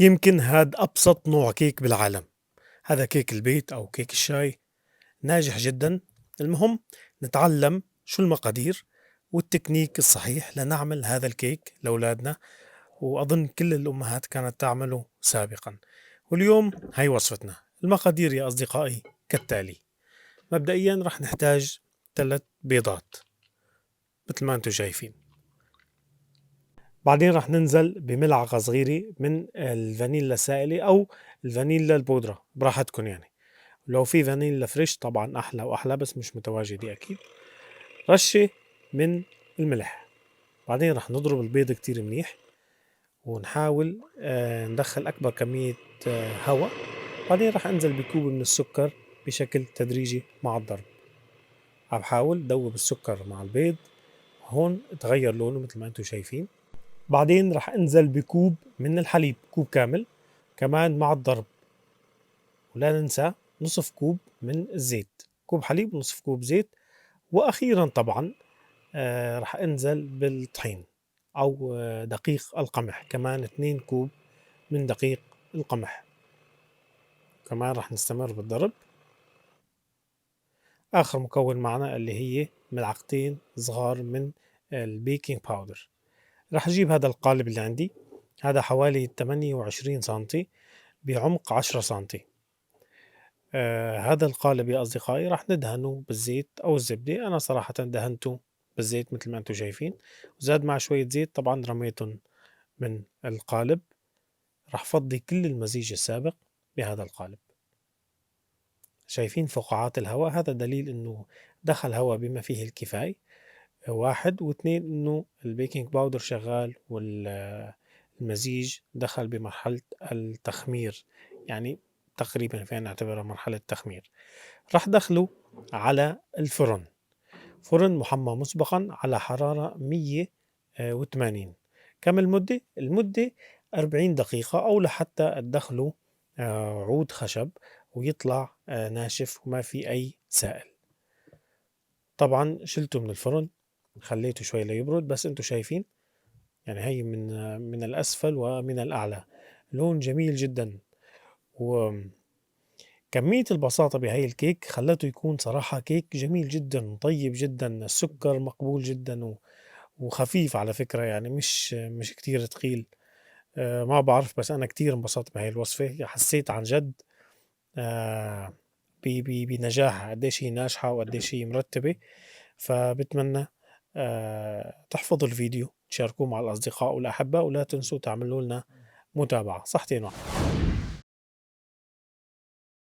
يمكن هاد أبسط نوع كيك بالعالم. هذا كيك البيت أو كيك الشاي، ناجح جدا. المهم نتعلم شو المقادير والتكنيك الصحيح لنعمل هذا الكيك لأولادنا، وأظن كل الأمهات كانت تعمله سابقا. واليوم هاي وصفتنا. المقادير يا أصدقائي كالتالي: مبدئيا رح نحتاج 3 بيضات مثل ما أنتم شايفين. بعدين رح ننزل بملعقة صغيرة من الفانيلا السائلة أو الفانيلا البودرة براحتكم يعني. لو في فانيلا فريش طبعا أحلى وأحلى، بس مش متواجدة أكيد. رشة من الملح. بعدين رح نضرب البيض كتير منيح، ونحاول ندخل أكبر كمية هواء. بعدين رح أنزل بكوب من السكر بشكل تدريجي مع الضرب. عم بحاول دوب السكر مع البيض. هون تغير لونه مثل ما انتم شايفين. بعدين رح انزل بكوب من الحليب، كوب كامل كمان مع الضرب. ولا ننسى نصف كوب من الزيت، كوب حليب ونصف كوب زيت. واخيرا طبعا رح انزل بالطحين او دقيق القمح، كمان 2 كوب من دقيق القمح. كمان رح نستمر بالضرب. اخر مكون معنا اللي هي ملعقتين صغار من البيكنج باودر. رح اجيب هذا القالب اللي عندي، هذا حوالي 28 سنتي بعمق 10 سنتي. هذا القالب يا أصدقائي رح ندهنه بالزيت أو الزبدة. أنا صراحة دهنته بالزيت مثل ما أنتم شايفين، وزاد مع شوية زيت طبعا رميتهم من القالب. رح فضي كل المزيج السابق بهذا القالب. شايفين فقاعات الهواء؟ هذا دليل أنه دخل هواء بما فيه الكفاية. واحد واثنين، أنه البيكنج باودر شغال والمزيج دخل بمرحلة التخمير، يعني تقريبا فينا نعتبرها مرحلة تخمير. رح دخله على الفرن، فرن محمى مسبقا على حرارة 180. كم المدة؟ المدة 40 دقيقة، أو لحتى تدخله عود خشب ويطلع ناشف وما في أي سائل. طبعا شلته من الفرن، خليته شوي ليبرد. بس انتم شايفين يعني هي من الأسفل ومن الأعلى، لون جميل جدا. وكمية البساطة بهاي الكيك خلته يكون صراحة كيك جميل جدا، طيب جدا، السكر مقبول جدا وخفيف على فكرة، يعني مش كتير تقيل. ما بعرف، بس أنا كتير انبسطت بهاي الوصفة. حسيت عن جد آه بنجاحها، قديش هي ناجحة وقديش هي مرتبة. فبتمنى تحفظوا الفيديو، تشاركوه مع الأصدقاء والأحبة، ولا تنسوا تعملوا لنا متابعة. صحتين واحدة.